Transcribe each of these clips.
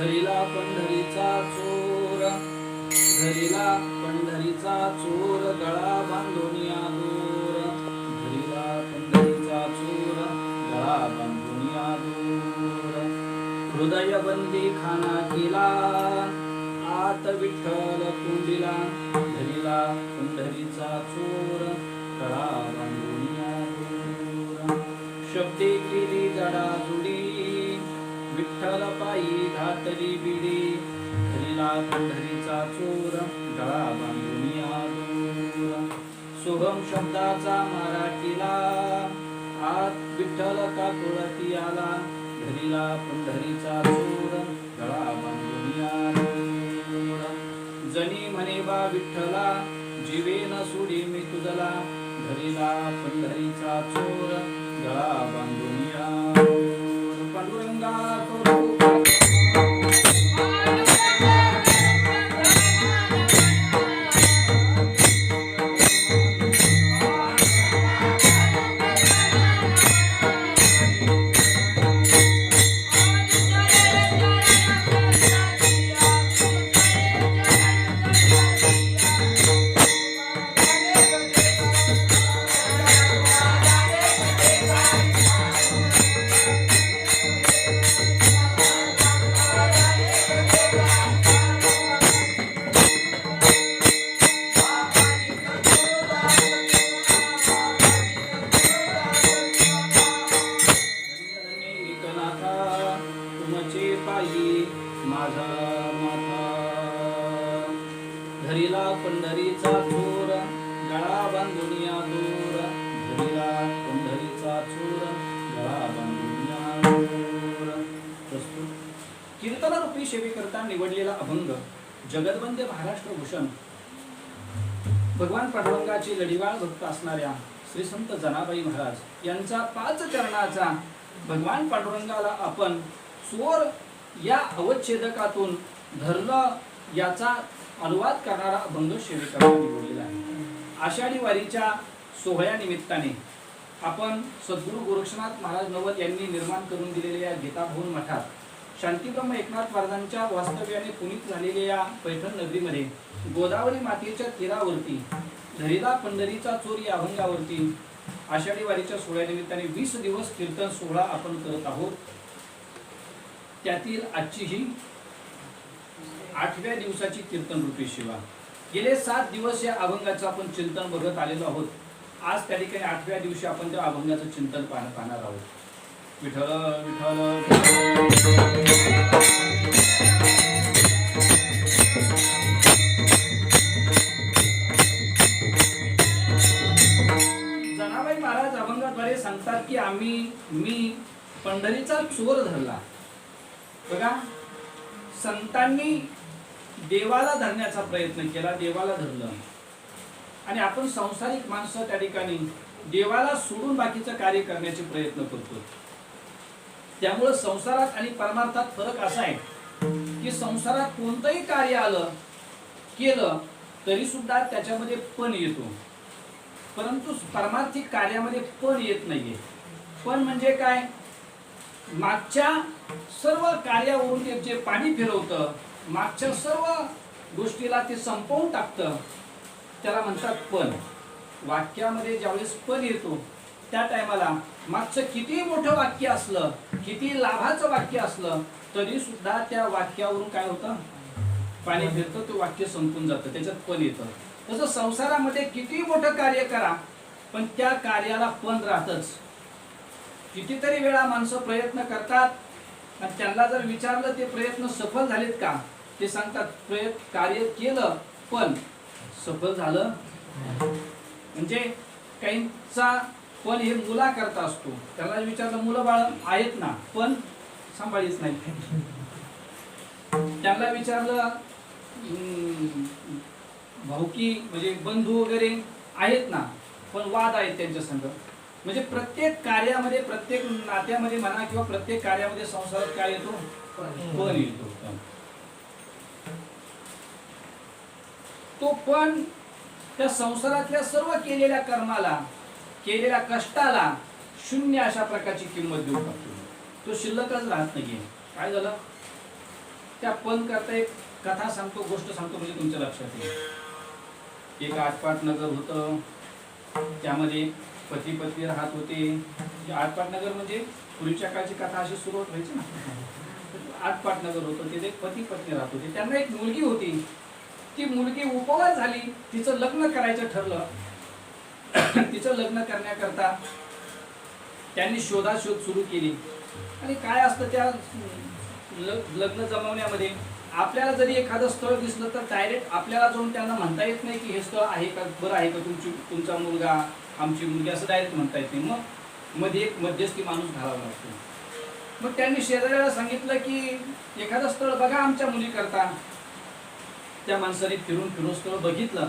धरिला पंढरीचा चोर, धरिला पंढरीचा चोर, गळा बांधुनिया दूर, धरिला पंढरीचा चोर, गळा बांधुनिया दूर. हृदय बंदी खाना केला, आत विठ्ठल कुंडीला, धरिला पंढरीचा चोर, गळा बांधुनिया दूर. शब्दे केली जडाजुडी, विठ्ठल पायी घातली बिडी, धरिला पंढरीचा चोर, गळा बांधुनिया दूर. सोहम शब्दाचा मारा केला, आत विठ्ठल का तुळती आला, धरिला पंढरीचा चोर, गळा बांधुनिया दूर. जनी म्हणे बा विठ्ठला, जीवेन सोडी मी तुझला, धरिला पंढरीचा चोर, गळा बांधुनिया दूर. पांडुरंगा करू माझा माथा, धरिला पंढरीचा चोर, गळा बांधुनिया दूर, धरिला पंढरीचा चोर, गळा बांधुनिया दूर. कीर्तन रूपी सेवेकरता निवडलेला अभंग जगदवंद्य महाराष्ट्र भूषण भगवान पांडुरंगाची लढीवाळ भक्त असणाऱ्या श्री संत जनाबाई महाराज यांचा 5 चरणाचा भगवान पांडुरंगाला आपण चोर या अवच्छेदकातून धरलं याचा अनुवाद करणारा अभंग सेवेकरता निवडलेला आहे. आषाढी वारीच्या सोहळ्या निमित्ताने आपण सद्गुरू गोरक्षनाथ महाराज नवल यांनी निर्माण करून दिलेल्या गीताभवन मठात शांतीब्रह्म एकनाथ महाराजांच्या वास्तव्याने पुनीत झालेल्या या पैठण नगरीमध्ये गोदावरी मातेच्या तीरावरती धरिला पंढरीचा चोर या अभंगावरती आषाढी वारीच्या सोहळ्या निमित्ताने 20 दिवस कीर्तन सोहळा आपण करत आहोत. त्यातील आजची ही 8व्या दिवसाची कीर्तन रूपी सेवा. गेले 7 दिवस या अभंगाचं आपण चिंतन बघत आलेलो आहोत. आज त्या ठिकाणी 8व्या दिवशी आपण त्या अभंगाचं चिंतन पाहणार आहोत. विठ्ठल विठ्ठल जनाबाई महाराज अभंगाद्वारे सांगतात की मी पंढरीचा चोर धरला. बघा, संतांनी देवाला धरण्याचा प्रयत्न केला, देवाला धरलं, आणि आपण सांसारिक माणसं त्या ठिकाणी देवाला सोडून बाकीचं कार्य करण्याचे प्रयत्न करतो. त्यामुळे संसारात आणि परमार्थात फरक असा आहे की संसारात कोणतंही कार्य केलं तरी सुद्धा त्याच्यामध्ये पण येतो, परंतु परमार्थिक कार्यामध्ये पण येत नाहीये. पण म्हणजे काय? मागच्या सर्व कार्यावरून ते जे पाणी फिरवतं, मागच्या सर्व गोष्टीला ते संपवून टाकतं, त्याला म्हणतात पण. वाक्यामध्ये ज्यावेळेस पण येतो त्या टायमाला मागचं किती मोठं वाक्य असलं, किती लाभाचं वाक्य असलं तरी सुद्धा त्या वाक्यावरून काय होतं? पाणी फिरतं, ते वाक्य संपून जातं, त्याच्यात पण येतं. तसं संसारामध्ये किती मोठं कार्य करा पण त्या कार्याला पण राहतच. कितीतरी वेळा माणसं प्रयत्न करतात आणि त्यांना जर विचारलं ते प्रयत्न सफल झालेत का, ते सांगतात कार्य केलं पण सफल झालं. म्हणजे काहींचा पण हे मुला करता असतो, त्याला विचारलं मुलं बाळ आहेत ना, पण सांभाळीच नाही. त्यांना विचारलं भाऊकी म्हणजे बंधू वगैरे आहेत ना, पण वाद आहेत त्यांच्या संग. म्हणजे प्रत्येक कार्यामध्ये, प्रत्येक नात्यामध्ये म्हणा किंवा प्रत्येक कार्यामध्ये संसारात काय येतो? पण येतो. तो पण त्या संसारातल्या सर्व केलेल्या कर्माला, केलेल्या कष्टाला शून्य अशा प्रकारची किंमत देऊ शकतो. तो शिल्लकच राहत नाहीये. काय झालं? त्या पण करता एक कथा सांगतो, गोष्ट सांगतो, म्हणजे तुमच्या लक्षात येईल. एक आटपाट नगर होतं. त्यामध्ये पती पत्नी राहत होते. आटपाट नगर म्हणजे पूर्वीच्या काळची कथा अशी सुरुवात व्हायची ना. आटपाट नगर होतं, तिथे पती पत्नी राहत होते. त्यांना एक मुलगी होती. ती मुलगी उपवास झाली, तिचं लग्न करायचं ठरलं. तिचं लग्न करण्याकरता त्यांनी शोधाशोध सुरू केली. आणि काय असतं त्या लग्न जमवण्यामध्ये, आपल्याला जरी एखादं स्थळ दिसलं तर डायरेक्ट आपल्याला जाऊन त्यांना म्हणता येत नाही की हे स्थळ आहे का, बरं आहे का, तुमचा मुलगा आमची मुलगी, असं डायरेक्ट म्हणता येत नाही. मग मध्ये एक मध्यस्थी माणूस घालावा लागतो. मग त्यांनी शेजाऱ्याला सांगितलं की एखादं स्थळ बघा आमच्या मुली करता. त्या माणसाने फिरून फिरून स्थळ बघितलं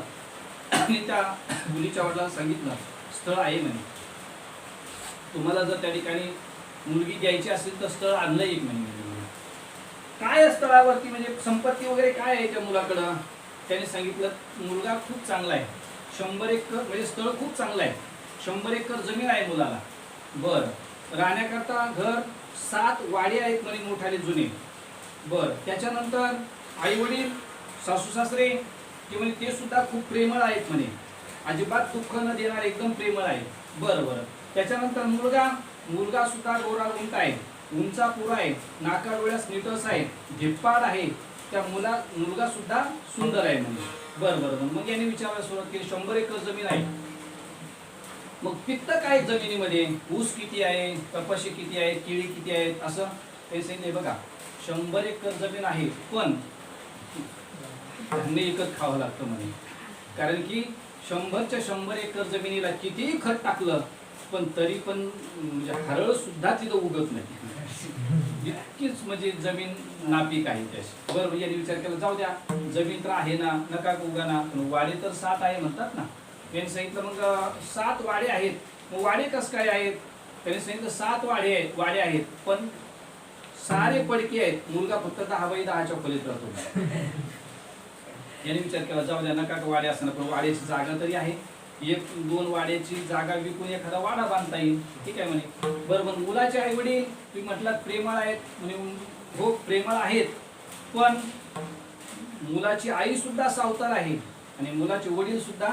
आणि त्या मुलीच्या वडिलांना सांगितलं स्थळ आहे म्हणे, तुम्हाला जर त्या ठिकाणी मुलगी द्यायची असेल तर स्थळ आणलं एक महिने. काय स्थळावरती म्हणजे संपत्ती वगैरे काय आहे त्या मुलाकडं. त्याने सांगितलं मुलगा खूप चांगला आहे, 100 एकर म्हणजे स्थळ खूप चांगलं आहे, 100 एकर जमीन आहे मुलाला. बरं, राहण्याकरता घर 7 वाडे आहेत म्हणे मोठाले जुने. बरं, त्याच्यानंतर आई वडील सासू सासरे ते म्हणजे ते सुद्धा खूप प्रेमळ आहेत म्हणे, अजिबात दुःख न देणार, एकदम प्रेमळ आहे. बरं बरं, त्याच्यानंतर मुलगा सुद्धा गोरा उंट आहे, उंचा पुरा आहे, नाका डोळ्यास नीटस आहे, धिप्पाड आहे. त्या मुलगा सुद्धा सुंदर आहे म्हणे. बरं बरं, मग यांनी विचारायला सुरुवात केली 100 एकर जमीन आहे, मग पित्त काय जमिनीमध्ये, ऊस किती आहे, कपाशी किती आहे, केळी किती आहेत, असं काही सांगितलंय बघा. 100 एकर जमीन आहे, पण धान्य एकच खावं लागतं म्हणे. कारण की 100च्या 100 एकर जमिनीला कितीही खत टाकलं पण तरी पण म्हणजे हरळ सुद्धा तिथं उगत नाही, इतकीच म्हणजे जमीन नापीक आहे त्याची. बरोबर, यांनी विचार केला जाऊ द्या, जमीन तर आहे ना, नका उगाना, पण वाडे तर 7 आहे म्हणतात ना. त्यांनी सांगितलं मग 7 वाडे आहेत, मग वाडे कस काय आहेत. त्यांनी सांगितलं 7 वाडे आहेत पण सारे पडके आहेत, मुलगा फक्त 10x10च्या खोलीत राहतो. यांनी विचार केला जाऊ द्या, नका वाडे असताना पण वाड्याची जागा तरी आहे, 1-2 वाड्याची जागा विकून एखादा वाडा बांधता येईल. ठीक आहे म्हणे. बरं, मग मुलाचे आई वडील तुम्ही म्हटलात प्रेमळ आहेत म्हणे. हो प्रेमळ आहेत, पण मुलाची आई सुद्धा सावतर आहे आणि मुलाचे वडील सुद्धा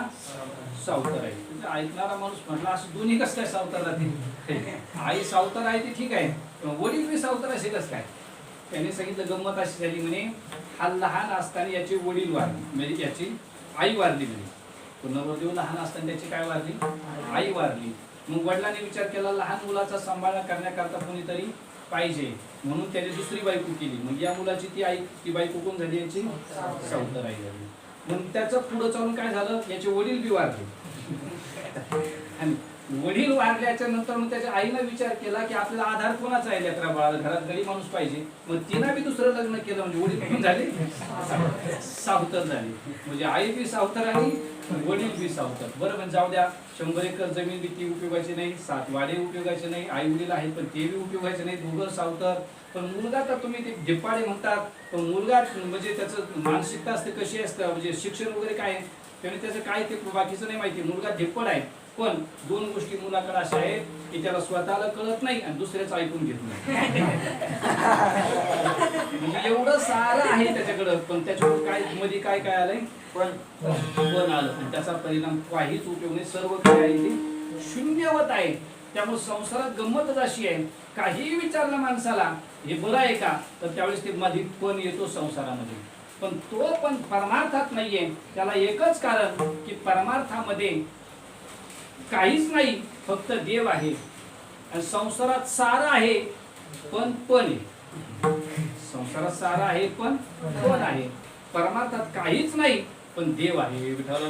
सावतर आहे. ऐकणारा माणूस म्हटला असं दोन्ही कसं काय सावतर राहतील, आई सावतर आहे ती ठीक आहे, वडील बी सावतर असे कसं काय. त्याने सांगितलं गंमत अशी झाली म्हणे, हा लहान असताना याचे वडील वारले, म्हणजे याची आई वारली म्हणे. नवरदेव लहान असताना त्याची काय वारली, आई वारली. मग वडिलांनी विचार केला लहान मुलाचा सांभाळ करण्याकरता कोणीतरी पाहिजे, म्हणून त्याने दुसरी बायको केली. मग या मुलाची ती बायको कोण झाली, याची सावतर आई झाली. मग त्याचं पुढं चालून काय झालं, याचे वडील बी वारले. आणि वडील वारल्याच्या नंतर मग त्याच्या आईनं विचार केला की आपल्याला आधार कोणाचा आहे, लेकरा बाळाला घरात गरीब माणूस पाहिजे. मग तिनं बी दुसरं लग्न केलं, म्हणजे वडील पण झाले सावतर झाले, म्हणजे आई बी सावतर आणि वडील बी सावतर. बरं, पण जाऊ द्या, 100 एकर जमीन बी ती उपयोगाची नाही, 7 वाडे उपयोगाचे नाही, आई वडील आहेत पण ते बी उपयोगाचे नाही, दोघं सावतर. पण मुलगा तर तुम्ही ते धिप्पाडे म्हणतात, पण मुलगा म्हणजे त्याचं मानसिकता असते कशी असतं, म्हणजे शिक्षण वगैरे काय त्याने त्याचं काय ते बाकीचं नाही माहिती. मुलगा धिप्पड आहे, पण 2 गोष्टी मुलाकडे अशा आहेत की त्याला स्वतःला कळत नाही आणि दुसऱ्याचं ऐकून घेत नाही. म्हणजे एवढं सारं आहे त्याच्याकडं, पण त्याच्यावर काय मध्ये काय काय आलंय, पण आलं, त्याचा परिणाम काहीच उपयोग नाही. सर्व काय आहे ते शून्यवत आहे. त्यामुळे संसारात गंमतच अशी आहे, काही विचारलं माणसाला हे बरं आहे का, तर त्यावेळेस ते मध्ये पण येतो संसारामध्ये, पण तो पण परमार्थात नाहीये. त्याला एकच कारण की परमार्थामध्ये काहीच नाही, फक्त देव आहे. आणि संसारात सारं आहे पण आहे, संसारात सारं आहे पण आहे. परमार्थात काहीच नाही पण देव आहे. विठ्ठल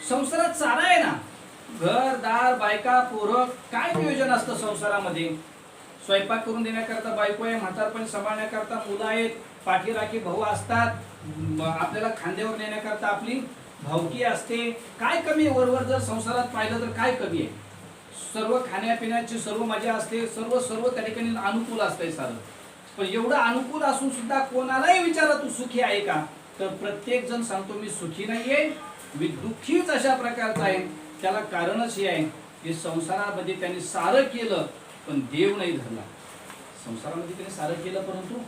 संसारात सारं आहे ना, घरदार बायका पोरं, काय नियोजन असतं संसारामध्ये. स्वयंपाक करून देण्याकरता बायको आहे, म्हातारपणी सांभाळण्याकरता मुलं आहेत, पाठीराखी भाऊ असतात, आपल्याला खांद्यावर नेण्याकरता आपली भावकी असते. काय कमी वरवर जर संसारात पाहिलं तर काय कमी आहे. सर्व खाण्यापिण्याची सर्व मजा असते, सर्व त्या ठिकाणी अनुकूल असते सारं. पण एवढं अनुकूल असून सुद्धा कोणालाही विचारा तू सुखी आहे का, तर प्रत्येक जण सांगतो मी सुखी नाहीये, मी दुःखीच अशा प्रकारचा आहे. त्याला कारणच हे आहे की संसारामध्ये त्यांनी सारं केलं पण देव नाही धरला. संसारामध्ये त्यांनी सारं केलं परंतु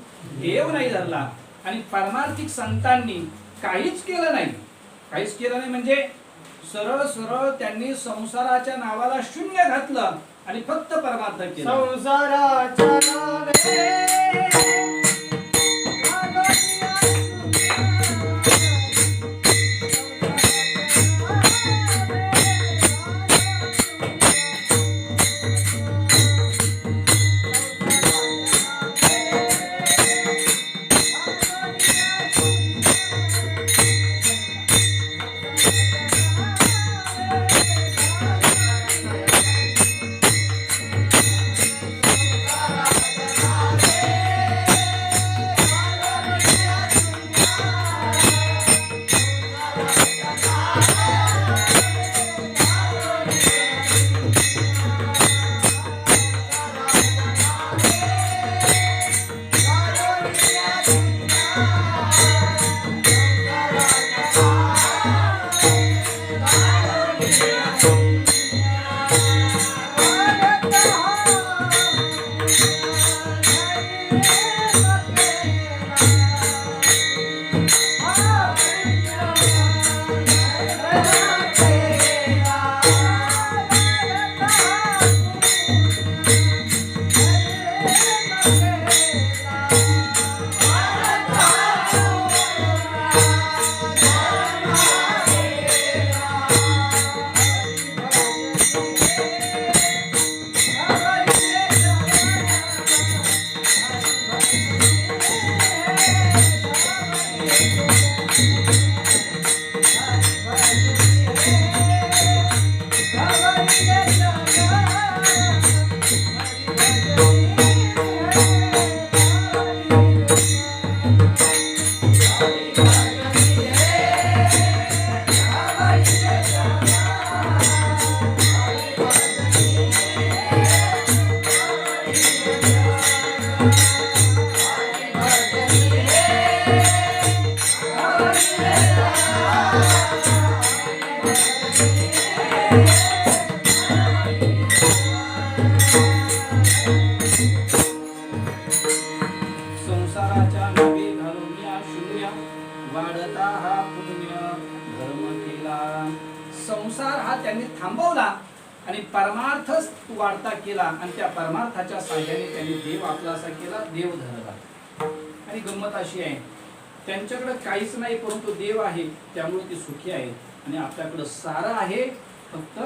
देव नाही धरला. आणि पारमार्थिक संतांनी काहीच केलं नाही. काहीच केलं नाही म्हणजे सरळ सरळ त्यांनी संसाराच्या नावाला शून्य घातलं आणि फक्त परमार्थ केला. संसाराच्या नावे संसाराच्या नावे घालून या शून्य वाढता हा पुण्य धर्म केला. संसार हा त्यांनी थांबवला आणि परमार्थ वाढता केला आणि त्या परमार्थाच्या साहाय्याने त्यांनी देव आपला असा केला, देव धरला. आणि गंमत अशी आहे त्यांच्याकडे काहीच नाही परंतु देव आहे त्यामुळे ते सुखी आहेत आणि आपल्याकडे सारं आहे फक्त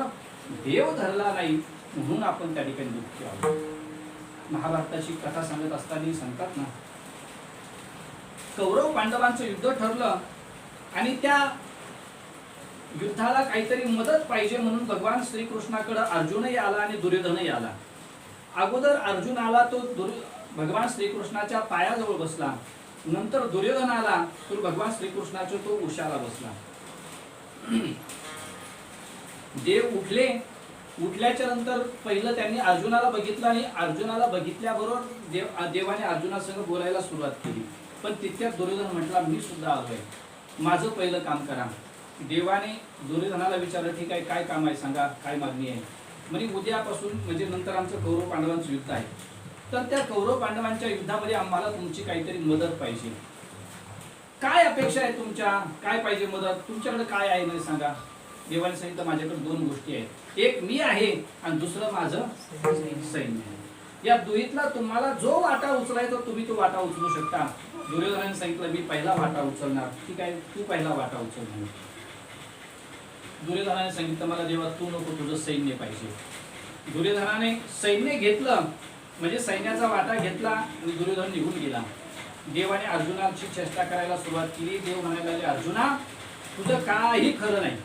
देव धरला नाही म्हणून आपण त्या ठिकाणी दुःखी आहोत. महाभारताची कथा सांगत असताना सांगतात ना, कौरव पांडवांचं युद्ध ठरलं आणि त्या युद्धाला काहीतरी मदत पाहिजे म्हणून भगवान श्रीकृष्णाकडे अर्जुनही आला आणि दुर्योधनही आला. अगोदर अर्जुन आला तो भगवान श्रीकृष्णाच्या पायाजवळ बसला, नंतर दुर्योधन आला तो भगवान श्रीकृष्णाच्या तो उशाला बसला. देव उठले, उठल्याच्या नंतर पहिलं त्यांनी अर्जुनाला बघितलं आणि अर्जुनाला बघितल्याबरोबर देवाने अर्जुनासंग बोलायला सुरुवात केली. पण तितक्यात दुर्योधन म्हटला मी सुद्धा आलोय, माझं पहिलं काम करा. देवाने दुर्योधनाला विचारलं ठीक आहे काय काम आहे सांगा, काय मागणी आहे. म्हणजे उद्यापासून म्हणजे नंतर आमचं कौरव पांडवांचं युद्ध आहे, तर त्या कौरव पांडवांच्या युद्धामध्ये आम्हाला तुमची काहीतरी मदत पाहिजे. काय अपेक्षा आहे तुमच्या, काय पाहिजे मदत, तुमच्याकडे काय आहे नाही सांगा. देवाने सांगितलं माझ्याकडे दोन गोष्टी आहेत, एक मी आहे आणि दुसरं माझं सैन्य आहे. या दुहीतला तुम्हाला जो वाटा उचलायचा तुम्ही तो वाटा उचलू शकता. दुर्योधनाने सांगितलं मी पहिला वाटा उचलणार. ठीक आहे तू पहिला वाटा उचलणार. दुर्योधनाने सांगितलं मला देवा तू नको, तुझं सैन्य पाहिजे. दुर्योधनाने सैन्य घेतलं म्हणजे सैन्याचा वाटा घेतला आणि दुर्योधन निघून गेला. देवाने अर्जुनाची चेष्टा करायला सुरुवात केली. देव म्हणायला लागले अर्जुना तुझं काही खरं नाही,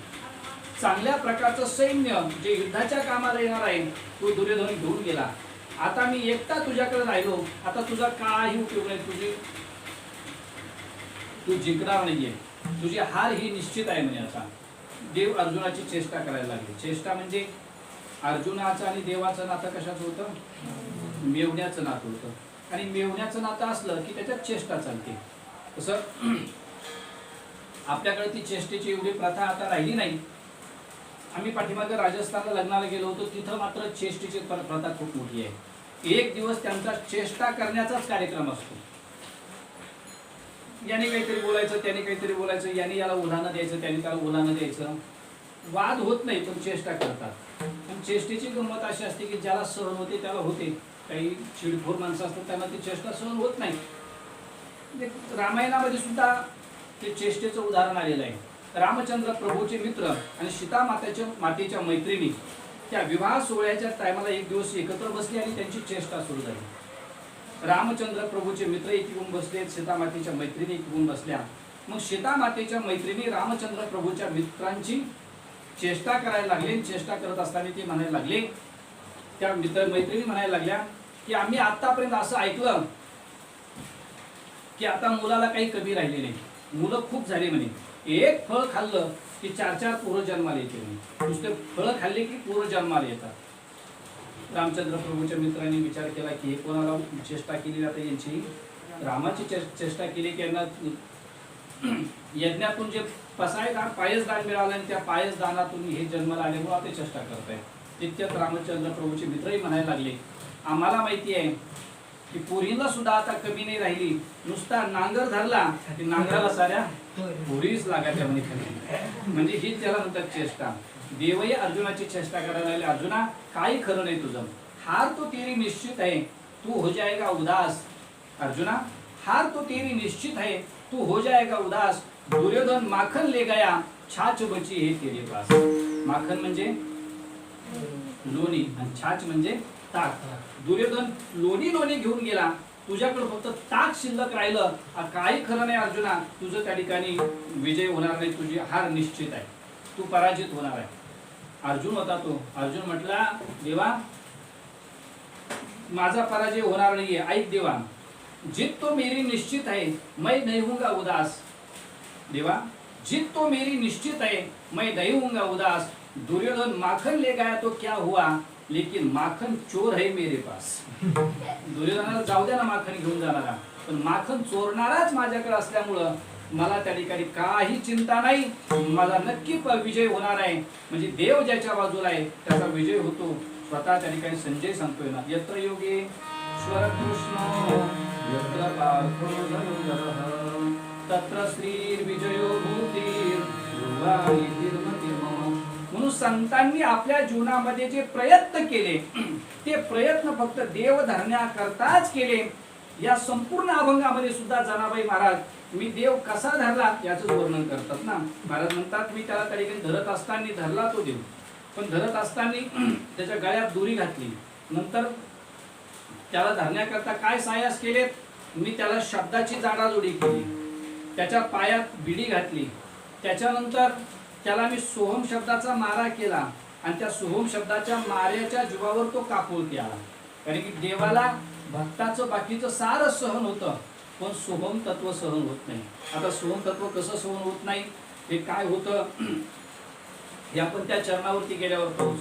चांगल्या प्रकारचं सैन्य जे युद्धाच्या कामाला येणार आहे तो दुर्योधन घेऊन गेला. आता मी एकटा तुझ्याकडे राहिलो, आता तुझा काही उपयोग नाही, तू जिंकणार नाहीये, तुझी हार ही निश्चित आहे म्हणे. आता देव अर्जुनाची चेष्टा करायला लागले. चेष्टा म्हणजे अर्जुनाचं आणि देवाचं नातं कशाचं होतं, मेवण्याचं नातं होतं. आणि मेवण्याचं नातं असलं की त्याच्यात चेष्टा चालते. तसं आपल्याकडे ती चेष्टेची एवढी प्रथा आता राहिली नाही. आम्ही पाठीमागे राजस्थानला लग्नाला गेलो होतो, तिथं मात्र चेष्टेची प्रथा खूप मोठी आहे. एक दिवस त्यांचा चेष्टा करण्याचाच कार्यक्रम असतो. याने काहीतरी बोलायचं, त्याने काहीतरी बोलायचं, याने याला उदाहरणं द्यायचं, त्याने त्याला उदाहरणं द्यायचं. वाद होत नाही पण चेष्टा करतात. पण चेष्टेची गंमत अशी असते की ज्याला सहन होते त्याला होते. काही चिडखोर माणसं असतात त्यांना ती चेष्टा सहन होत नाही. रामायणामध्ये सुद्धा ते चेष्टेचं उदाहरण आलेलं आहे. रामचंद्र प्रभूचे मित्र आणि सीता मातेच्या मैत्रिणी त्या विवाह सोहळ्याच्या टायमाला एक दिवस एकत्र बसले आणि त्यांची चेष्टा सुरू झाली. रामचंद्र प्रभूचे मित्र एक येऊन बसले, सीता मातेच्या मैत्रिणी एक येऊन बसल्या. मग सीता मातेच्या मैत्रिणी रामचंद्र प्रभूच्या मित्रांची चेष्टा करायला लागले. चेष्टा करत असताना ते म्हणायला लागले, त्या मैत्रिणी म्हणायला लागल्या की आम्ही आतापर्यंत असं ऐकलं की आता मुलाला काही कमी राहिले नाही, मुलं खूप झाली म्हणे. एक फळ खाल्लं की 4-4 पोरं जन्माला येते म्हणे. नुसते फळं खाल्ले की पोरं जन्माला येतात. रामचंद्र प्रभूच्या मित्रांनी विचार केला की हे कोणाला चेष्टा केली आता यांची रामाची चेष्टा केली की यांना यज्ञातून जे पायसदान मिळालं आणि त्या पायसदानातून हे जन्माला आल्यामुळे आता चेष्टा करताय. तितक्यात रामचंद्र प्रभूचे मित्रही म्हणायला लागले, आम्हाला माहिती आहे की पोरीला सुद्धा आता कमी नाही राहिली. नुसता नांगर धरला की नांगराला साऱ्या पोरीच लागायच्या म्हणे. म्हणजे ही त्याला म्हणतात चेष्टा. देवही अर्जुनाची चेष्टा करायला लागले, अर्जुना काही खरं नाही तुझं, हार तो तेरी निश्चित है तू हो जाएगा उदास. अर्जुना हार तो तेरी निश्चित है तू हो जाएगा उदास. दुर्योधन माखन ले गया छाछ बची है तेरे पास. माखन म्हणजे लोणी आणि छाछ म्हणजे ताक. दुर्योधन लोणी घेऊन गेला, तुझ्याकडे फक्त ताक शिल्लक राहिलं. काही खरं नाही अर्जुना, तुझं त्या ठिकाणी विजय होणार नाही, तुझी हार निश्चित आहे, तू पराजित होणार आहे. अर्जुन होता तो. अर्जुन म्हटला, देवा माझा पराजय होणार नाहीये. ऐक देवा, जीत तो मेरी निश्चित है मैं नहीं हूंगा उदास. देवा जीत तो मेरी निश्चित है मैं नहीं हूंगा उदास. दुर्योधन माखन ले गया तो क्या हुआ, लेकिन माखन चोर है मेरे पास. दुर्योधनाला जाऊ द्या ना माखन घेऊन जाणारा, पण माखन चोरणाराच माझ्याकडे असल्यामुळं मला त्या ठिकाणी काही चिंता नाही, माझा नक्की विजय होणार आहे. म्हणजे देव ज्याच्या बाजूला आहे त्याचा विजय होतो. स्वतः त्या ठिकाणी संजय सांगतोय ना, यत्र योगेश्वर कृष्ण यत्र पार्थो धनुर्धरः तत्र श्रीर्विजयो भूतिर् म्हणून संतांनी आपल्या जीवनामध्ये जे प्रयत्न केले ते प्रयत्न फक्त देव धरण्याकरताच केले. या संपूर्ण अभंगामध्ये सुद्धा जनाबाई महाराज मी देव कसा धरला याचं वर्णन करतात ना. महाराज म्हणतात, मी त्याला त्या ठिकाणी धरत असताना धरला तो देव, पण धरत असताना त्याच्या गळ्यात दोरी घातली. नंतर त्याला धरण्याकरता काय सायास केलेत, मी त्याला शब्दाची जाडाजोडी केली, त्याच्या पायात बिडी घातली. त्याच्यानंतर त्याला मी सोहम शब्दाचा मारा केला आणि त्या सोहम शब्दाच्या माऱ्याच्या जीवावर तो कापूरती आला. कारण की देवाला भक्ताचं बाकीचं सारं सहन होतं, पण सोहम तत्व सहन होत नाही. आता सोहम तत्व कसं सहन होत नाही, हे काय होतं हे आपण त्या चरणावरती गेल्यावर पाहू.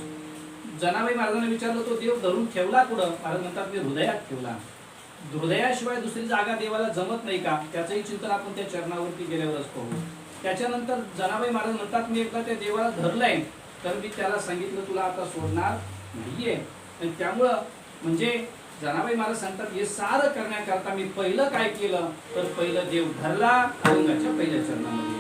जनाबाई महाराजांना विचारलं, तो देव धरून ठेवला कुठं? महाराज म्हणतात, मी हृदयात ठेवला. हृदयाशिवाय दुसरी जागा देवाला जमत नाही का, त्याचंही चिंतन आपण त्या चरणावरती गेल्यावरच पाहू. त्याच्यानंतर जनाबाई महाराज म्हणतात, मी एकदा त्या देवाला धरलंय तर मी त्याला सांगितलं तुला आता सोडणार नाहीये. आणि त्यामुळं म्हणजे जनाबाई महाराज सांगतात, हे सारं करण्याकरता मी पहिलं काय केलं तर पहिलं देव धरला, अभंगाच्या पहिल्या चरणामध्ये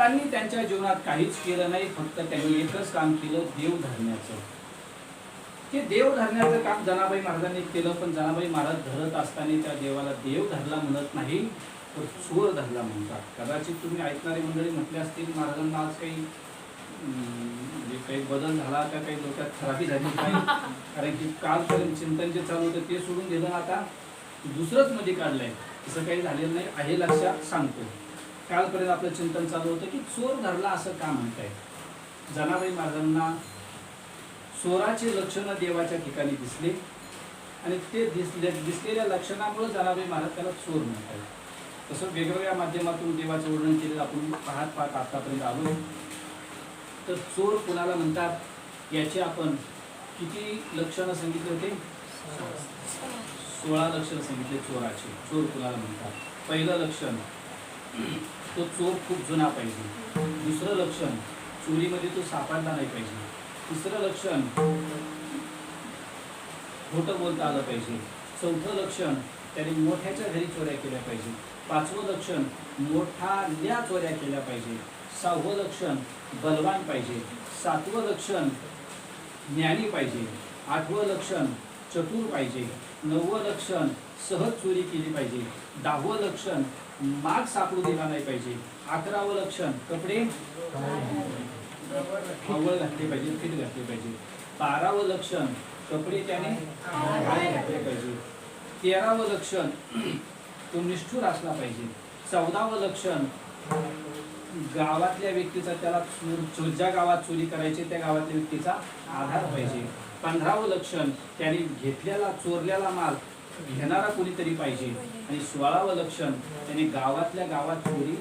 संतांनी त्यांच्या जीवनात काहीच केलं नाही, फक्त त्यांनी एकच काम केलं, देव धरण्याचं. ते देव धरण्याचं काम जनाबाई महाराजांनी केलं, पण जनाबाई महाराज धरत असताना त्या देवाला देव धरला म्हणत नाही, तर चोर धरला म्हणतात. कदाचित तुम्ही ऐकणारी मंडळी म्हटले असतील, महाराजांना आज काही म्हणजे काही बदल झाला का, काही डोक्यात खराबी झाली काही, कारण की कालपर्यंत चिंतन जे चालू होतं ते सोडून दिलं, आता दुसरंच मध्ये काढलंय. तसं काही झालेलं नाही आहे, लक्षात सांगतो. कालपर्यंत आपलं चिंतन चालू होतं की चोर धरला असं का म्हणताय. जनाबाई महाराजांना चोराचे लक्षण देवाच्या ठिकाणी दिसले आणि ते दिसलेल्या लक्षणामुळे जनाबाई महाराज त्याला चोर म्हणतात. तसं वेगवेगळ्या माध्यमातून देवाचं वर्णन केलेलं आपण पाहत आतापर्यंत आलो. तर चोर कुणाला म्हणतात याचे आपण किती लक्षणं सांगितले होते? 16 लक्षणं सांगितले चोराचे. चोर कुणाला म्हणतात? पहिलं लक्षण, तो चोर खूप जुना पाहिजे. दुसरं लक्षण, चोरीमध्ये तो सापडला नाही पाहिजे. तिसरं लक्षण, खोटं बोलता आलं पाहिजे. चौथं लक्षण, त्याने मोठ्याच्या घरी चोऱ्या केल्या पाहिजे. पाचवं लक्षण, मोठाल्या चोऱ्या केल्या पाहिजे. सहावं लक्षण, बलवान पाहिजे. सातवं लक्षण, ज्ञानी पाहिजे. आठवं लक्षण, चतुर पाहिजे. नववं लक्षण, सहज चोरी केली पाहिजे. 10वं लक्षण, माग सापडू दिला नाही पाहिजे. 11वं लक्षण, कपडे आवळ घातले पाहिजे, फिट घातले पाहिजे. 12वं लक्षण, कपडे त्याने काळे घातले पाहिजे. 13वं लक्षण, तो निष्ठुर असला पाहिजे. 14वं लक्षण, गावातल्या व्यक्तीचा त्याला ज्या गावात चोरी करायची त्या गावातल्या व्यक्तीचा आधार पाहिजे. 15वं लक्षण, त्याने घेतलेला चोरलेला माल घेणारा कोणीतरी पाहिजे. आणि 16वं लक्षण, त्याने गावातल्या गावात चोरी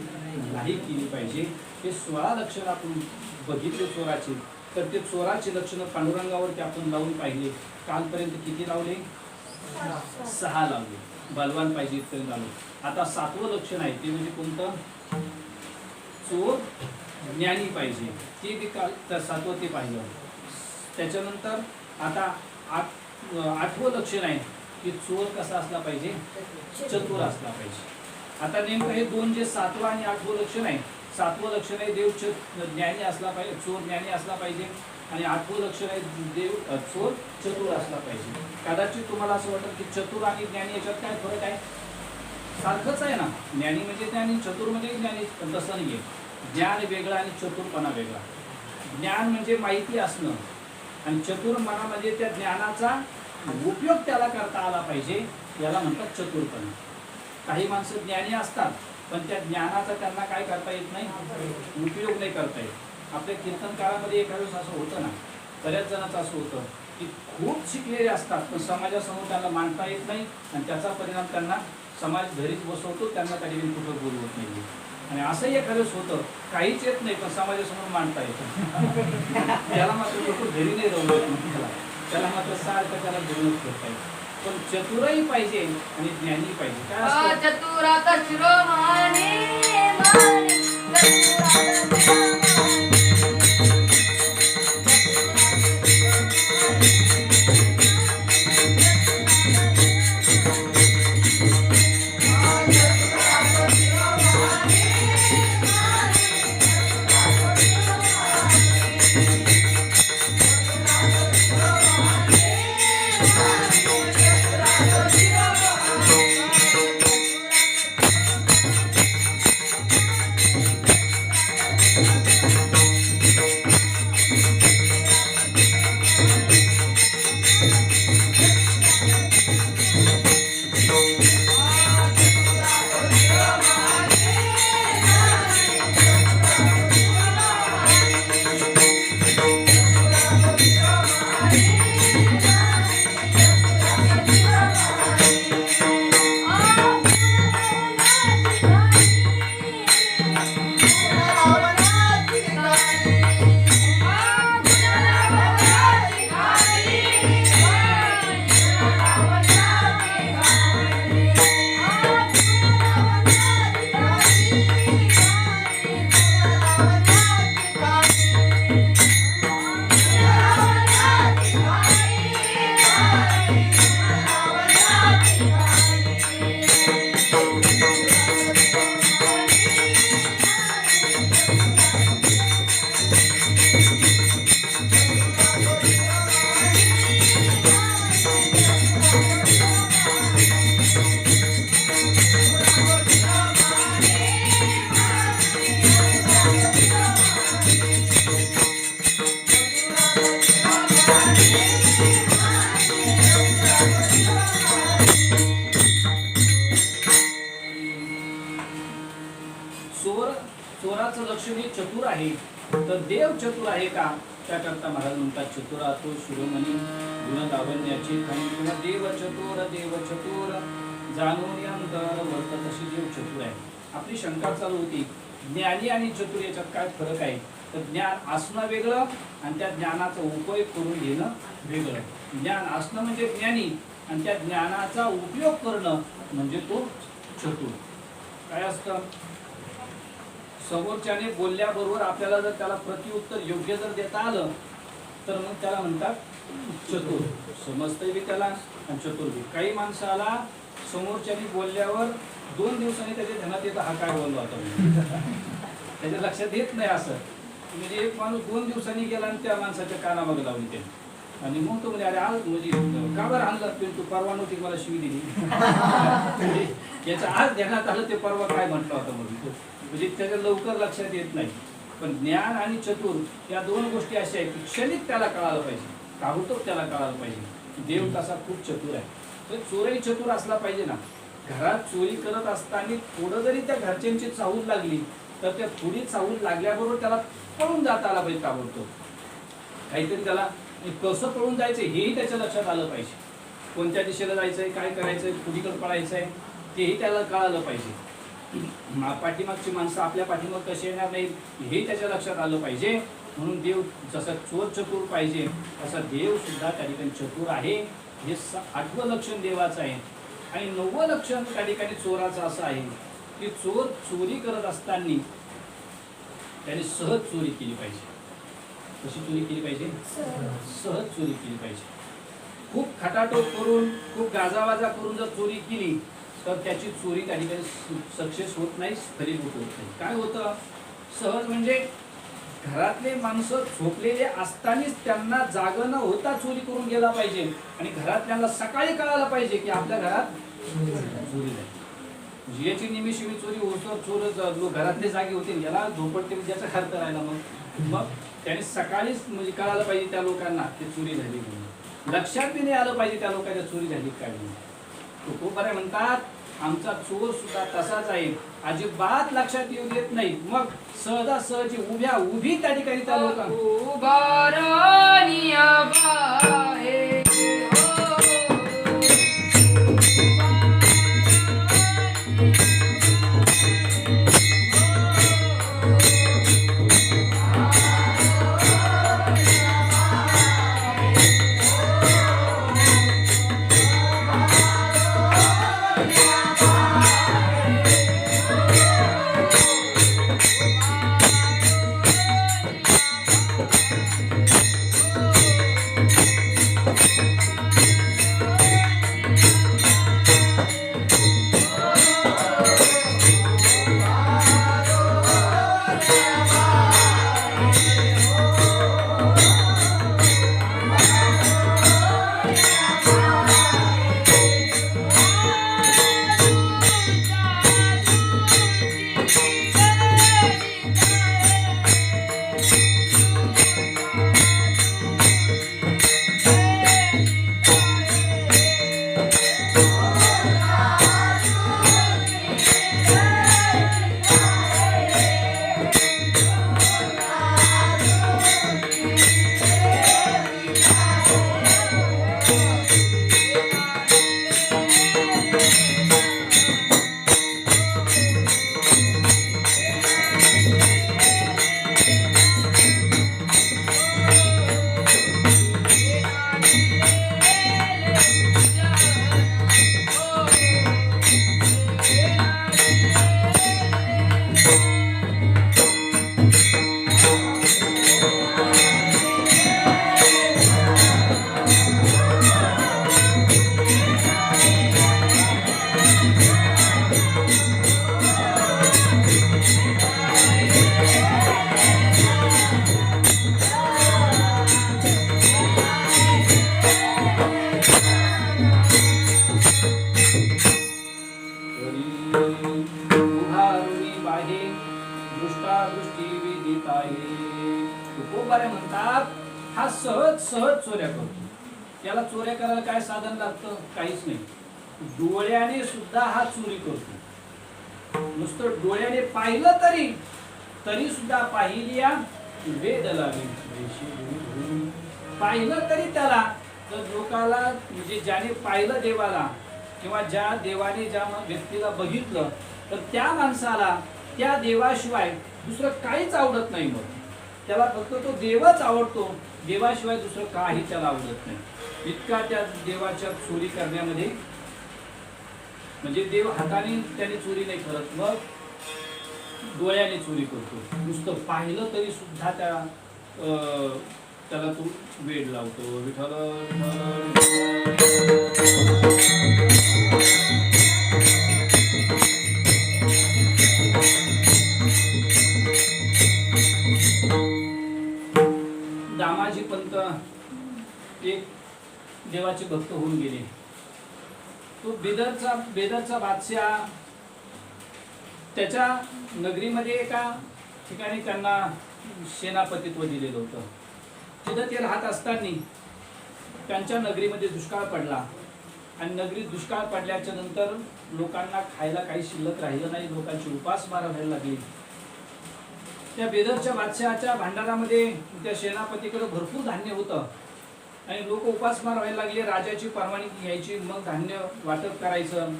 नाही केली पाहिजे. हे 16 लक्षण आपण बघितले चोराचे. तर ते चोराचे लक्षण पांडुरंगावरती आपण लावून पाहिले. कालपर्यंत किती लावले? 6 लावले. बलवान पाहिजे इथपर्यंत आलो. आता 7वं लक्षण आहे, ते म्हणजे कोणतं? चोर ज्ञानी पाहिजे. ते काल 7वं ते पाहिलं. त्याच्यानंतर आता 8वं लक्षण आहे की चोर कसा असला पाहिजे? चतुर असला पाहिजे. आता नेमकं हे दोन जे 7वं आणि 8वं लक्षण आहे, 7वं लक्षण आहे देव ज्ञानी असला पाहिजे, चोर ज्ञानी असला पाहिजे. आणि 8वं लक्षण आहे देव चोर चतुर असला पाहिजे. कदाचित तुम्हाला असं वाटतं की चतुर आणि ज्ञानी याच्यात काय फरक आहे? सारखंच आहे ना. ज्ञानी म्हणजे ज्ञानी, चतुर म्हणजे ज्ञानी. पण तसं नाहीये. ज्ञान वेगळं आणि चतुरपणा वेगळा. ज्ञान म्हणजे माहिती असणं आणि चतुरपणा म्हणजे त्या ज्ञानाचा उपयोग त्याला करता आला पाहिजे, याला म्हणतात चतुरपणा. काही माणसं ज्ञानी असतात पण त्या ज्ञानाचा त्यांना काय करता येत नाही, उपयोग नाही करता येत. आपल्या कीर्तनकारामध्ये एका वेळेस असं होतं ना, बऱ्याच जणांचं असं होतं की खूप शिकलेले असतात पण समाजासमोर त्यांना मांडता येत नाही आणि त्याचा परिणाम त्यांना समाज घरीच बसवतो, त्यांना कधी कुठं बोलवत नाही. आणि असंही एखादं होतं, काहीच येत नाही पण समाजासमोर मांडता येतं. त्याला मात्र लोक घरी नाही राहून त्याला मात्र सारखं त्याला बोलूनच करता येतं. पण चतुरही पाहिजे आणि ज्ञानी पाहिजे. काय असतं? चतुरात शिरोमणी माणी, चतुरात शिरोमणी. चोराचं लक्षण हे चतुर आहे, तर देव चतुर आहे का? त्याकरता महाराज म्हणतात चतुरा तो शिरोमणी गुण लावण्याची खणी किंवा देव चतुर जाणून अंतर वर्तत अशी देव चतुर आहे. आपली शंका चालू होती ज्ञानी आणि चतुर याच्यात काय फरक आहे? तर ज्ञान असणं वेगळं आणि त्या ज्ञानाचा उपयोग करून घेणं वेगळं. ज्ञान असणं म्हणजे ज्ञानी आणि त्या ज्ञानाचा उपयोग करणं म्हणजे तो चतुर. काय असतं? समोरच्याने बोलल्याबरोबर आपल्याला जर त्याला प्रतिउत्तर योग्य जर देता आलं तर मग त्याला म्हणतात चतुर. समजतंय बी त्याला आणि चतुर बी. काही माणसाला समोरच्याने बोलल्यावर 2 दिवसांनी त्याच्या ध्यानात येतं हा काय बोललो आता, त्याच्या लक्षात येत नाही. असं म्हणजे एक माणूस 2 दिवसांनी गेला आणि त्या माणसाच्या कानामागे लावली त्याने आणि मग तो म्हणजे अरे आज म्हणजे का बरं आणलं तू परवा नव्हती मला शिवी दिली. याचं आज ध्यानात आलं ते परवा काय म्हटलं होतं म्हणजे त्याच्या लवकर लक्षात येत नाही. पण ज्ञान आणि चतुर या 2 गोष्टी अशा आहेत की क्षणिक त्याला कळालं पाहिजे, ताबडतोब त्याला कळालं पाहिजे. देव तसा खूप चतुर आहे. तर चोरही चतुर असला पाहिजे ना. घरात चोरी करत असताना थोडं जरी त्या घरच्यांची चाहूल लागली तर त्या थोडी चाहूल लागल्याबरोबर त्याला पळून जाता आला पाहिजे ताबडतोब. काहीतरी त्याला कसं पळून जायचं हेही त्याच्या लक्षात आलं पाहिजे. कोणत्या दिशेला जायचंय, काय करायचंय, कुणीकडे पळायचंय तेही त्याला कळालं पाहिजे. पाठीमागची माणसं आपल्या पाठीमाग कशी येणार नाही हेही त्याच्या लक्षात आलं पाहिजे. म्हणून देव जसा चोर चतुर पाहिजे तसा देव सुद्धा त्या ठिकाणी चतुर आहे. हे 8वं लक्षण देवाचं आहे. आणि 9वं लक्षण त्या ठिकाणी चोराचं असं आहे की चोर चोरी करत असताना त्याने सहज चोरी केली पाहिजे. कशी चोरी केली पाहिजे? सहज चोरी केली पाहिजे. खूप खटाटोप करून खूप गाजावाजा करून जर चोरी केली तर त्याची चोरी त्या ठिकाणी सक्सेस होत नाही, फलीभूत होत नाही. काय होतं? सहज म्हणजे घरातले माणसं झोपलेले असतानाच त्यांना जागं न होता चोरी करून गेला पाहिजे आणि घरातल्यांना सकाळी कळायला पाहिजे की आपल्या घरात चोरी झाली. याची निमिषमी चोरी होतो, चोर घरातले जागे होते याला झोपडते ज्याचा खर्च राहिला मग त्याने सकाळीच म्हणजे कळायला पाहिजे त्या लोकांना की चोरी झाली म्हणून. लक्षात बी नाही आलं पाहिजे त्या लोकांच्या चोरी झाली काय म्हणून. खूप बरे म्हणतात आमचा चोर सुद्धा तसाच आहे, अजिबात लक्षात येऊ देत नाही. मग सहजासहजी उभी त्या ठिकाणी त्या लोकांना म्हणतात हा सहज चोऱ्या करतो. त्याला चोऱ्या करायला काय साधन लागतं? काहीच नाही. डोळ्याने सुद्धा हा चोरी करतो. नुसतं डोळ्याने पाहिलं तरी तरी सुद्धा पाहिलिया वेद लावी. पाहिलं तरी त्याला, तर लोकाला म्हणजे ज्याने पाहिलं देवाला किंवा ज्या देवाने ज्या व्यक्तीला बघितलं, तर त्या माणसाला त्या देवाशिवाय दुसरं काहीच आवडत नाही. मग त्याला फक्त तो देवच आवडतो, देवाशिवाय दुसरं काही त्याला आवडत नाही. इतका त्या देवाच्या चोरी करण्यामध्ये, म्हणजे देव हाताने त्याने चोरी नाही करत, मग डोळ्याने चोरी करतो. नुसतं पाहिलं तरी सुद्धा त्याला तो वेड लावतो. विठ्ठल दामाजी पंत एक देवाचे भक्त होऊन गेले. तो बेदरचा बादशाह, त्याच्या नगरीमध्ये एका ठिकाणी त्यांना सेनापतित्व दिलेलं होतं. तिथं ते राहत असताना त्यांच्या नगरीमध्ये दुष्काळ पडला आणि नगरीत दुष्काळ पडल्याच्या नंतर लोकांना खायला काही शिल्लक राहिलं नाही. लोकांची उपासमार व्हायला लागली. त्या बेदरच्या बादशहाच्या भांडारामध्ये त्या सेनापतीकडे भरपूर धान्य होतं आणि लोक उपासमार व्हायला लागले. राजाची परवानगी घ्यायची, मग धान्य वाटप करायचं.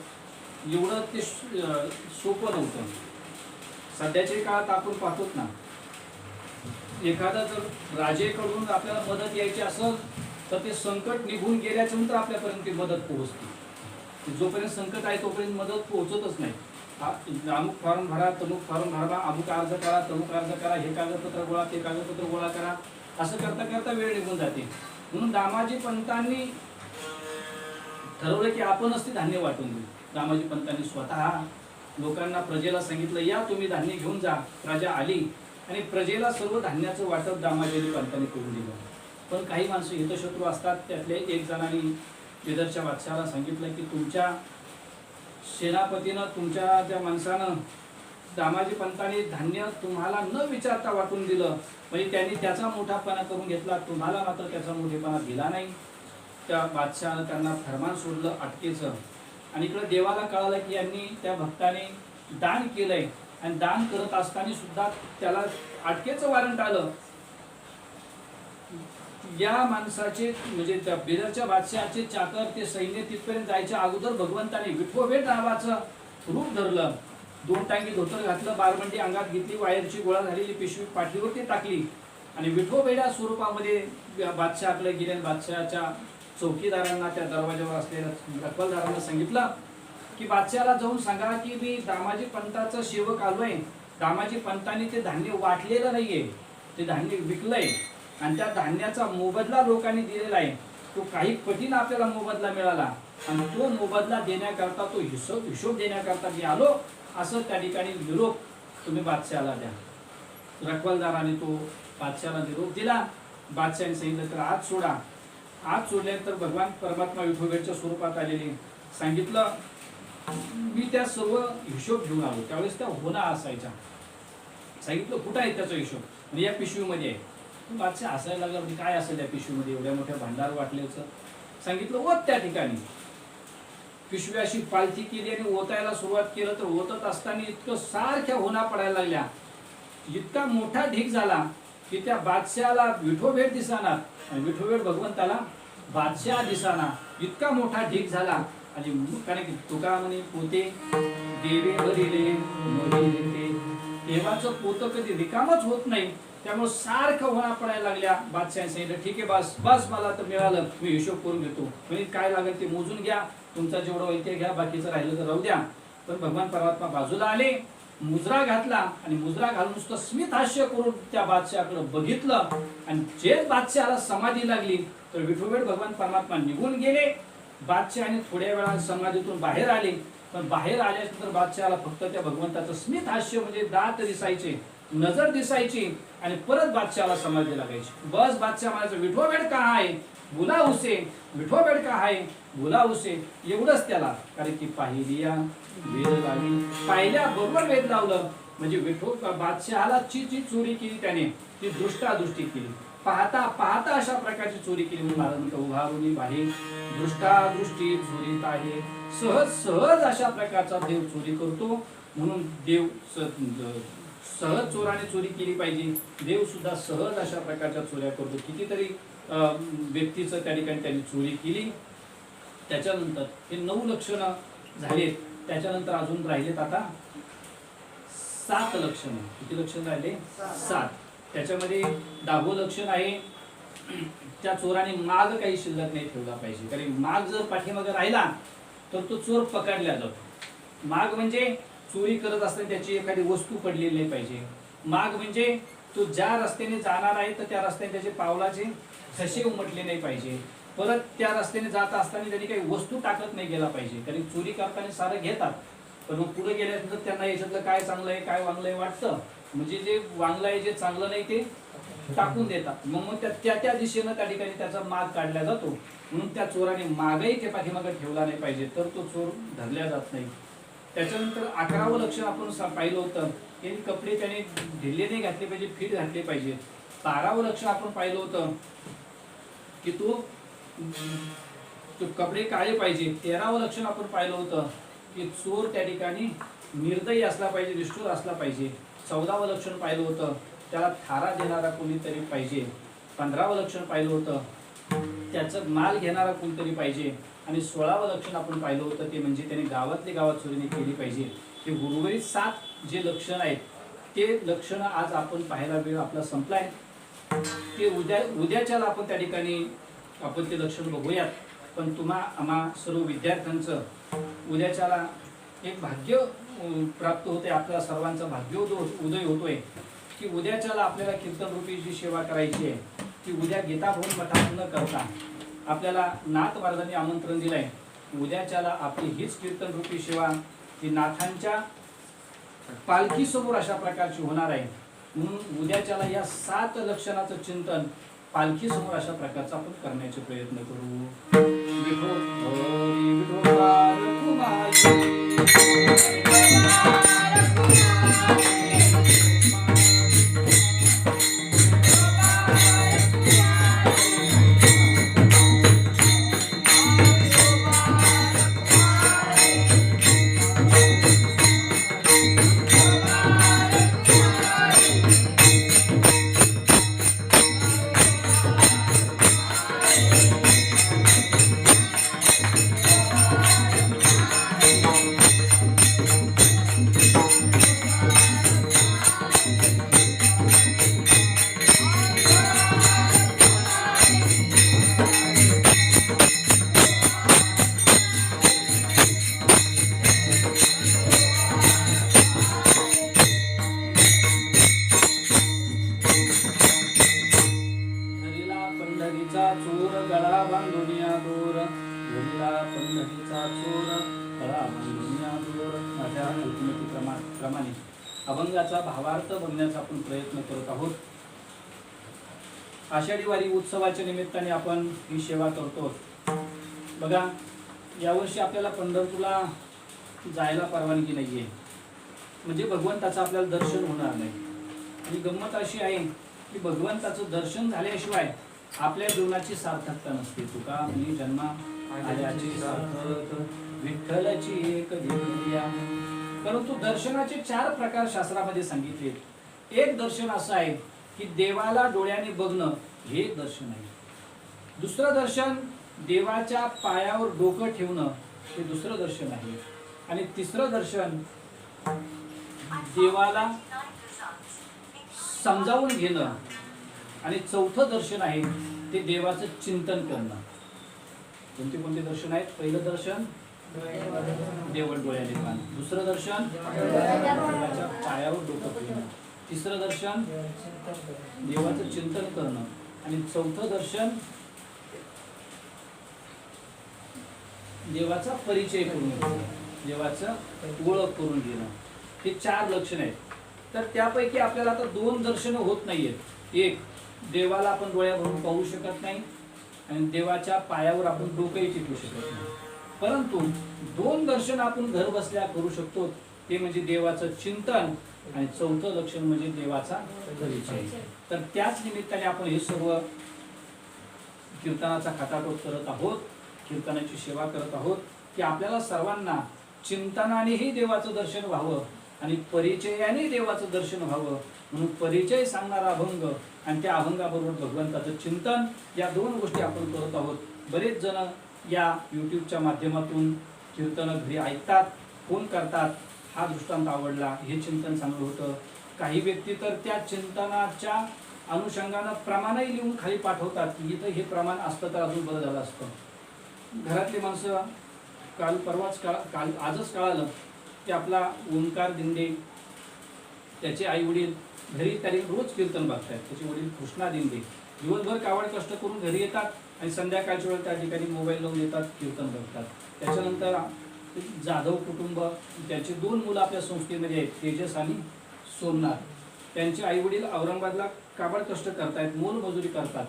एवढं ते सोपं नव्हतं. सध्याच्या काळात आपण पाहतोच ना, एखादा जर राजेकडून आपल्याला मदत यायची असेल तर ते संकट निघून गेल्याच्या नंतर आपल्यापर्यंत ती मदत पोहोचते. जोपर्यंत संकट आहे तोपर्यंत मदत पोहोचतच नाही. अमुक फॉर्म भरा, तमुक फॉर्म भरा, अमुक अर्ज करा, तमुक अर्ज करा, हे कागदपत्र गोळा, ते कागदपत्र गोळा करा, असं करता करता वेळ निघून जाते. म्हणून दामाजी पंतांनी ठरवलं की आपणच ते धान्य वाटून देऊ. दामाजी पंतांनी स्वतः लोकांना, प्रजेला सांगितलं, या तुम्ही धान्य घेऊन जा. प्रजा आली आणि प्रजेला सर्व धान्याचं वाटप दामाजी पंतांनी करून दिलं. पण काही माणसं हितशत्रू असतात. त्यातले एक जणांनी बेदरच्या बादशाहाला सांगितलं की तुमच्या सेनापतीनं, तुमच्या त्या माणसानं दामाजी पंतांनी धान्य तुम्हाला न विचारता वाटून दिलं. म्हणजे त्यांनी त्याचा मोठापणा करून घेतला, तुम्हाला मात्र त्याचा मोठेपणा दिला नाही. त्या बादशहानं त्यांना फरमान सोडलं अटकेचं. आणि इकडं देवाला कळालं की यांनी, त्या भक्ताने दान केलंय आणि दान करत असताना सुद्धा त्याला अटकेचं वॉरंट आलं. या माणसाचे, म्हणजे त्या बेदरच्या बादशहाचे चाकर, ते सैन्य तिथपर्यंत जायच्या अगोदर भगवंताने विठोबेड नावाचं रूप धरलं. 2 टांगी धोतर घातलं, बारबंडी अंगात घेतली, वायरची गोळा झालेली पिशवी पाठीवरती टाकली आणि विठोबेड्या स्वरूपामध्ये बादशहाकडे गेले. बादशहाच्या चौकीदारांना, त्या दरवाजावर असलेल्या रखवालदारांना सांगितलं की बादशहाला जाऊन सांगा की मी दामाजी पंताचा सेवक आलोय. दामाजी पंतांनी ते धान्य वाटलेलं नाहीये, ते धान्य विकलंय आणि त्या धान्याचा मोबदला लोकांनी दिलेला आहे. तो काही पटीने आपल्याला मोबदला मिळाला आणि तो मोबदला देण्याकरता, तो हिशोब देण्याकरता मी आलो, असं त्या ठिकाणी निरोप तुम्ही बादशहाला द्या. रखवालदाराने तो बादशहाला निरोप दिला. बादशहाने सांगितलं तर आज सोडा. आज सोडल्यानंतर भगवान परमात्मा विठोबेच्या स्वरूपात आलेले सांगितलं, मी त्या सर्व हिशोब घेऊन आलो. त्यावेळेस त्या होना असायच्या. सांगितलं कुठं आहे त्याचा हिशोब? म्हणजे या पिशवीमध्ये आहे. बादशाह हसायला लागला, काय असेल त्या पिशवीमध्ये, एवढ्या मोठ्या भांडार वाटल्याचं. सांगितलं ओत. त्या ठिकाणी पिशवी अशी पालथी केली आणि ओतायला सुरुवात केलं, तर ओतत असताना इतकं सारख्या होना पडायला लागल्या. इतका मोठा ढीक झाला की त्या बादशहाला विठोबेड दिसाना आणि विठोबेड भगवंताला बादशाह दिसाना. इतका मोठा ढीक झाला. आणि कारण की तुका म्हणे पोते देवे भरिले नोंदिले, देवाचं पोतं कधी रिकामच होत नाही. त्यामुळे सारखं होणा पडायला लागल्या. बादशाह सांगितलं ठीक आहे, बस बस, मला तर मिळालं, मी हिशोब करून घेतो. म्हणजे काय लागेल ते मोजून घ्या, तुमचा जेवढं होईल ते घ्या, बाकीचं राहिलं तर राहू द्या. पण भगवान परमात्मा बाजूला आले, मुजरा घातला आणि मुजरा घालून नुसतं स्मित हास्य करून त्या बादशहाकडे बघितलं. आणि जे बादशहाला समाधी लागली तर विठोबेड भगवान परमात्मा निघून गेले. बादशहाने थोड्या वेळा समाधीतून बाहेर आले. पण बाहेर आल्यानंतर बादशहाला फक्त त्या भगवंताचं स्मित हास्य, म्हणजे दात दिसायचे, नजर दिसायची आणि परत बादशहाला समाधी लागायची. बस बादशाह म्हणायचं विठोबेड का आहे बुला उसे, विठोबेड का आहे बुला उसे, एवढंच त्याला. कारण की पाहिलिया वेद लावी, पाहिल्या बरोबर वेद लावलं. म्हणजे बादशहाला जी चोरी केली त्याने, ती दृष्टादृष्टी केली. पाहता पाहता अशा प्रकारची चोरी केली. म्हणून उभारुनी बाहेर दृष्टादृष्टी चोरीत आहे. सहज सहज अशा प्रकारचा देव चोरी करतो. म्हणून देव सहज चोराने चोरी केली पाहिजे. देव सुद्धा सहज अशा प्रकारच्या चोऱ्या करतो. कितीतरी व्यक्तीचं त्या ठिकाणी त्यांनी चोरी केली. त्याच्यानंतर हे 9 लक्षणं झालेत. त्याच्यानंतर अजून राहिलेत आता 7 लक्षणं. किती लक्षण राहिले? 7. त्याच्यामध्ये 10वं लक्षण आहे, त्या चोराने माग काही शिल्लक नाही ठेवला पाहिजे. कारण माग जर पाठीमागे राहिला तर तो चोर पकडला जातो. माग म्हणजे चोरी करत असताना त्याची एखादी वस्तू पडलेली नाही पाहिजे. माग म्हणजे तो ज्या रस्त्याने जाणार आहे तर त्या रस्त्याने त्याचे पावलाचे ठसे उमटले नाही पाहिजे. परत त्या रस्त्याने जात असताना त्यांनी काही वस्तू टाकत नाही गेला पाहिजे. कारण चोरी करताना सारं घेतात, पण मग पुढे गेल्यानंतर त्यांना याच्यातलं काय चांगलं आहे काय वांगलं आहे वाटतं, म्हणजे जे वांगलं आहे जे चांगलं नाही ते टाकून देतात. मग त्या दिशेनं त्या ठिकाणी त्याचा माग काढला जातो. म्हणून त्या चोराने मागही ते पाठीमागे ठेवला नाही पाहिजे, तर तो चोर धरला जात नाही. त्याच्यानंतर 11वं लक्षण आपण पाहिलं होतं की कपडे त्याने ढिले नाही घातले पाहिजे, फिट घातले पाहिजे. 12वं लक्षण आपण पाहिलं होतं की तो कपडे काळे पाहिजे. 13वं लक्षण आपण पाहिलं होतं की चोर त्या ठिकाणी निर्दयी असला पाहिजे, निष्ठुर असला पाहिजे. 14वं लक्षण पाहिलं होतं त्याला थारा देणारा कोणीतरी पाहिजे. 15वं लक्षण पाहिलं होतं त्याचं माल घेणारा कोणतरी पाहिजे. आणि 16वं लक्षण आपण पाहिलं होतं ते म्हणजे त्याने गावातली गावात चोरी केली पाहिजे. ते उर्वरित 7 जे लक्षण आहेत ते लक्षण आज आपण पाहायला वेळ आपला संपलाय. ते उद्याच्याला आपण त्या ठिकाणी आपण ते लक्षण बघूयात. पण आम्हा सर्व विद्यार्थ्यांचं उद्याच्याला एक भाग्य प्राप्त होते. आपल्या सर्वांचा उदय होतोय की उद्याच्याला आपल्याला कीर्तन रूपी जी सेवा करायची आहे ती उद्या गीताभवन मठात न करता आपल्याला नाथ महाराजांनी आमंत्रण दिलंय. उद्याच्याला आपली हीच कीर्तन रूपी सेवा ही नाथांच्या पालखी समोर अशा प्रकारची होणार आहे. म्हणून उद्याच्याला या 7 लक्षणाचं चिंतन पालखी समोर अशा प्रकारचा आपण करण्याचे प्रयत्न करू. विठो हरी विठोबा रखुमाई. चोर गळा बांधुनिया दूर, घोडीला पंढरीचा चोर गळा बांधुनिया दूर. माझ्या कल्पनेप्रमाणे अभंगाचा भावार्थ बघण्याचा आपण प्रयत्न करत आहोत. आषाढी वारी उत्सवाच्या निमित्ताने आपण ही सेवा करतो. बघा, यावर्षी आपल्याला पंढरपूरला जायला परवानगी नाहीये, म्हणजे भगवंताचं आपल्याला दर्शन होणार नाही. आणि गंमत अशी आहे की भगवंताचं दर्शन झाल्याशिवाय आपल्या जीवनाची सार्थकता नसते. तुका मी जन्मा आल्याची सार्थक विठ्ठलाची एक दिव्या. परंतु दर्शनाचे 4 प्रकार शास्त्रामध्ये सांगितले. एक दर्शन असं आहे की देवाला डोळ्याने बघणं, हे एक दर्शन आहे. दुसरं दर्शन देवाच्या पायावर डोकं ठेवणं, हे दुसरं दर्शन आहे. आणि तिसरं दर्शन देवाला समजावून घेणं. आणि चौथं दर्शन आहे ते देवाचं चिंतन करणं. कोणते दर्शन आहेत? पहिलं दर्शन देवळ डोळ्याने पाहणं. दुसरं दर्शन देवाच्या पायावर डोकं ठेवणं. तिसरं दर्शन देवाचं चिंतन करणं. आणि चौथं दर्शन देवाचा परिचय करून घेणं, देवाचं ओळख करून घेणं. हे 4 लक्षण आहेत. तर त्यापैकी आपल्याला आता 2 दर्शन होत नाहीयेत. एक, देवाला आपण डोळ्या भरून पाहू शकत नाही आणि देवाच्या पायावर आपण डोकंही टिकू शकत नाही. परंतु 2 दर्शन आपण घर बसल्या करू शकतो. ते म्हणजे देवाचं चिंतन आणि चौथं लक्षण म्हणजे देवाचा परिचय. तर त्याच निमित्ताने आपण हे सर्व कीर्तनाचा खटाटोप करत आहोत, कीर्तनाची सेवा करत आहोत की आपल्याला सर्वांना चिंतनानेही देवाचं दर्शन व्हावं आणि परिचयाने देवाचं दर्शन व्हावं म्हणून परिचय सांगणारा अभंग आणि त्या अभंगाबरोबर भगवंताचं चिंतन या दोन गोष्टी आपण करत आहोत. बरेच जण या युट्यूबच्या माध्यमातून कीर्तन घरी ऐकतात, फोन करतात, हा दृष्टांत आवडला, हे चिंतन चांगलं होतं. काही व्यक्ती तर त्या चिंतनाच्या अनुषंगानं प्रमाणही लिहून खाली पाठवतात की इथं हे प्रमाण असतं तर अजून बरं झालं असतं. घरातली माणसं आजच कळालं की आपला ओंकार दिंडे त्याचे आई वडील घरी त्याने रोज कीर्तन बघतात. त्याचे वडील कृष्णा दिंडे दिवसभर कावड कष्ट करून घरी येतात आणि संध्याकाळच्या वेळेला त्या ठिकाणी मोबाईल लावून येतात, कीर्तन बघतात. त्याच्यानंतर जाधव कुटुंब, त्याची 2 मुलं आपल्या संस्थेमध्ये आहेत, तेजस आणि सोमनाथ. त्यांचे आई वडील औरंगाबादला काबड कष्ट करतायत, मोलमजुरी करतात,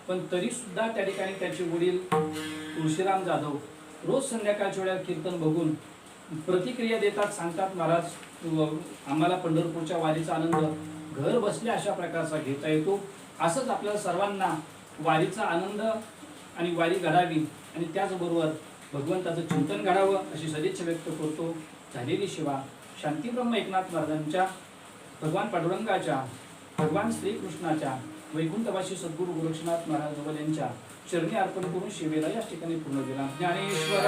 पण तरी सुद्धा त्या ठिकाणी त्याचे वडील तुळशीराम जाधव रोज संध्याकाळच्या वेळेला कीर्तन बघून प्रतिक्रिया देतात, सांगतात महाराज आम्हाला पंढरपूरच्या वारीचा आनंद घर बसल्या अशा प्रकारचा घेता येतो. असंच आपल्याला सर्वांना वारीचा आनंद आणि वारी घडावी आणि त्याचबरोबर भगवंताचं चिंतन घडावं अशी सदिच्छा व्यक्त करतो. झालेली सेवा शांतीब्रह्म एकनाथ महाराजांच्या, भगवान पांडुरंगाच्या, भगवान श्रीकृष्णाच्या, वैकुंठवासी सद्गुरू गोरक्षनाथ महाराज जवळ यांच्या चरणी अर्पण करून सेवेला या ठिकाणी पूर्ण केला. ज्ञानेश्वर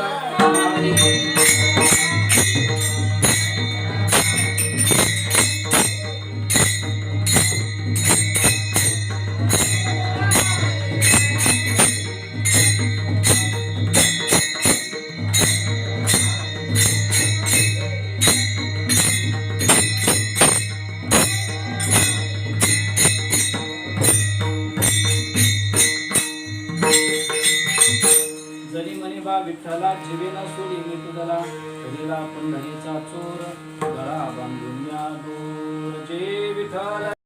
जरी म्हणे बा विठ्ठला जीवे न सोडी मी तुझला हरीला पंढरीचा चोर गळा बांधून या दूर जे विठ्ठल